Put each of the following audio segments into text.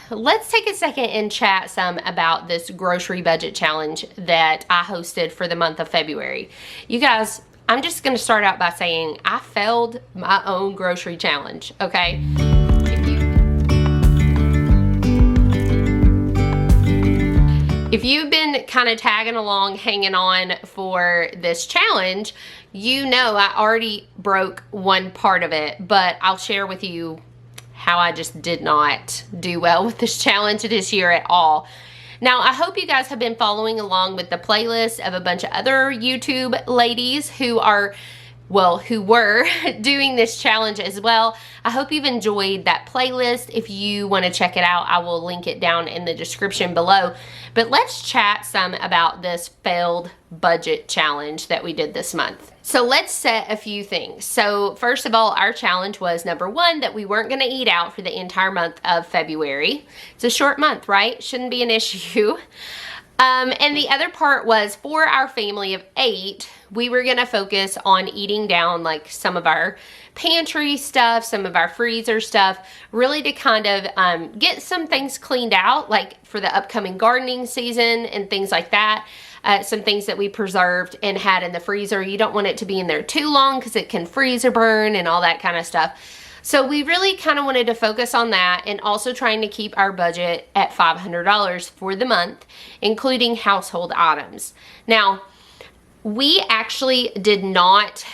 let's take a second and chat some about this grocery budget challenge that I hosted for the month of February. You guys, I'm just going to start out by saying I failed my own grocery challenge, okay? If you've been kind of tagging along, hanging on for this challenge, you know I already broke one part of it, but I'll share with you how I just did not do well with this challenge this year at all. Now, I hope you guys have been following along with the playlist of a bunch of other YouTube ladies who are, well, who were doing this challenge as well. I hope you've enjoyed that playlist. If you want to check it out, I will link it down in the description below. But let's chat some about this failed budget challenge that we did this month. So let's set a few things. So first of all, our challenge was number one, that we weren't going to eat out for the entire month of February. It's a short month, right? Shouldn't be an issue. And the other part was for our family of 8, we were going to focus on eating down like some of our pantry stuff, some of our freezer stuff, really to kind of get some things cleaned out, like for the upcoming gardening season and things like that. Some things that we preserved and had in the freezer. You don't want it to be in there too long because it can freeze or burn and all that kind of stuff. So we really kind of wanted to focus on that, and also trying to keep our budget at $500 for the month, including household items. Now, we actually did not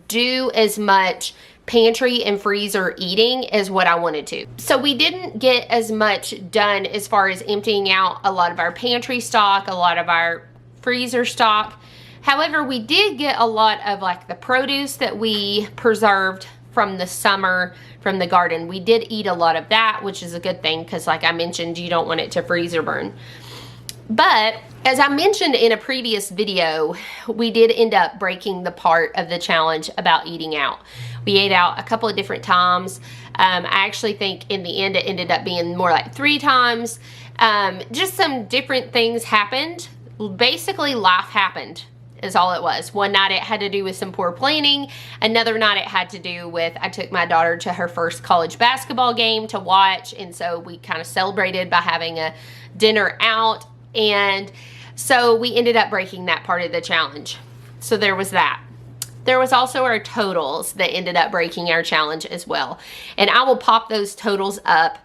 do as much pantry and freezer eating as what I wanted to. So we didn't get as much done as far as emptying out a lot of our pantry stock, a lot of our freezer stock. However, we did get a lot of like the produce that we preserved from the summer from the garden. We did eat a lot of that, which is a good thing because like I mentioned, you don't want it to freeze or burn. But as I mentioned in a previous video, we did end up breaking the part of the challenge about eating out. We ate out a couple of different times. I actually think in the end it ended up being more like 3 times. Just some different things happened. Basically life happened is all it was. One night it had to do with some poor planning. Another night it had to do with, I took my daughter to her first college basketball game to watch, and so we kind of celebrated by having a dinner out, and so we ended up breaking that part of the challenge. So there was that. There was also our totals that ended up breaking our challenge as well, and I will pop those totals up.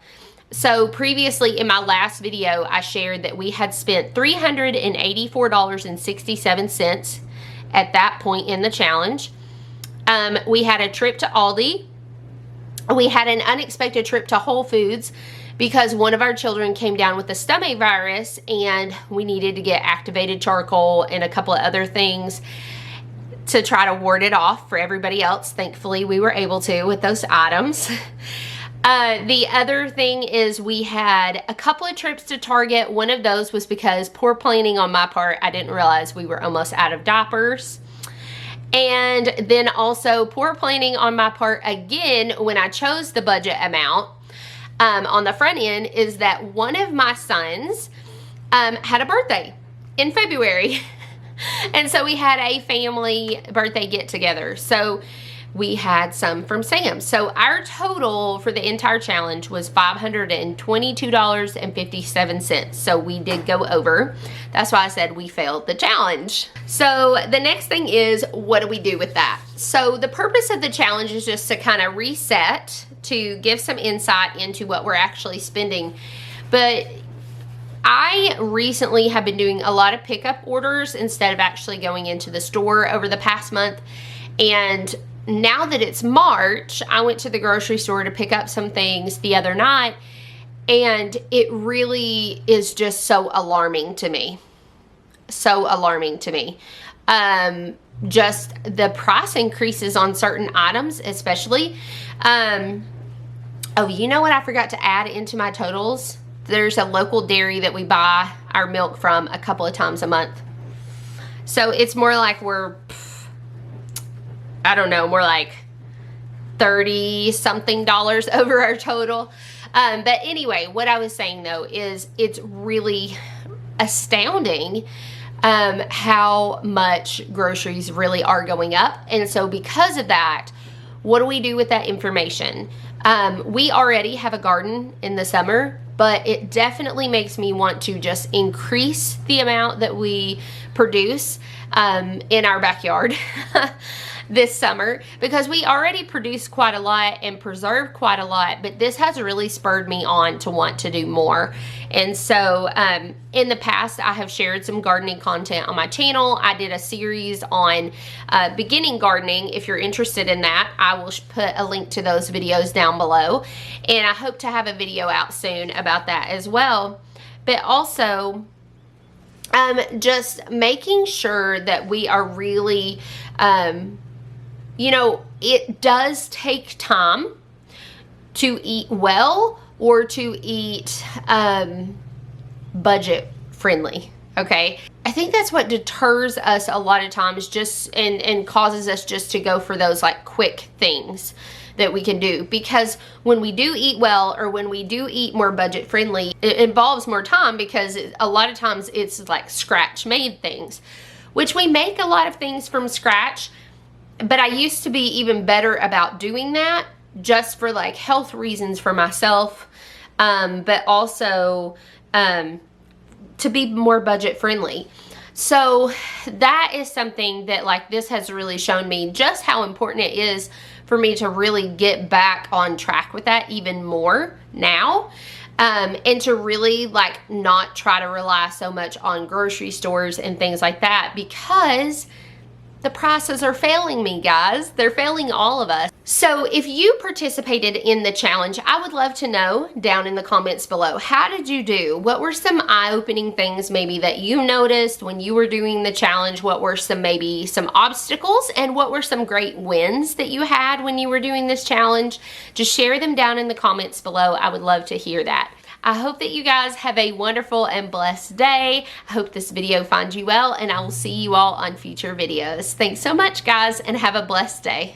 So previously in my last video, I shared that we had spent $384.67 at that point in the challenge. We had a trip to Aldi. We had an unexpected trip to Whole Foods because one of our children came down with the stomach virus and we needed to get activated charcoal and a couple of other things to try to ward it off for everybody else. Thankfully, we were able to with those items. The other thing is we had a couple of trips to Target. One of those was because poor planning on my part. I didn't realize we were almost out of diapers. And then also poor planning on my part again when I chose the budget amount on the front end is that one of my sons had a birthday in February. And so we had a family birthday get together. So we had some from Sam's. So our total for the entire challenge was $522.57. So we did go over. That's why I said we failed the challenge. So the next thing is, what do we do with that? So the purpose of the challenge is just to kind of reset, to give some insight into what we're actually spending. But I recently have been doing a lot of pickup orders instead of actually going into the store over the past month. And now that it's March, I went to the grocery store to pick up some things the other night, and it really is just so alarming to me. So alarming to me. Just the price increases on certain items, especially. Oh, you know what I forgot to add into my totals? There's a local dairy that we buy our milk from a couple of times a month. So it's more like we're, I don't know, more like $30-something over our total. But anyway, what I was saying though is it's really astounding how much groceries really are going up. And so because of that, what do we do with that information? We already have a garden in the summer, but it definitely makes me want to just increase the amount that we produce in our backyard this summer, because we already produce quite a lot and preserve quite a lot, but this has really spurred me on to want to do more. And so in the past, I have shared some gardening content on my channel. I did a series on beginning gardening. If you're interested in that, I will put a link to those videos down below, and I hope to have a video out soon about that as well. But also just making sure that we are really you know, it does take time to eat well or to eat budget friendly, okay? I think that's what deters us a lot of times, just and causes us just to go for those like quick things that we can do, because when we do eat well, or when we do eat more budget friendly, it involves more time, because a lot of times it's like scratch made things, which we make a lot of things from scratch. But I used to be even better about doing that, just for like health reasons for myself, but also to be more budget friendly. So that is something that like this has really shown me just how important it is for me to really get back on track with that even more now. And to really like not try to rely so much on grocery stores and things like that, because the prices are failing me, guys. They're failing all of us. So if you participated in the challenge, I would love to know down in the comments below. How did you do? What were some eye-opening things maybe that you noticed when you were doing the challenge? What were maybe some obstacles, and what were some great wins that you had when you were doing this challenge? Just share them down in the comments below. I would love to hear that. I hope that you guys have a wonderful and blessed day. I hope this video finds you well, and I will see you all on future videos. Thanks so much, guys, and have a blessed day.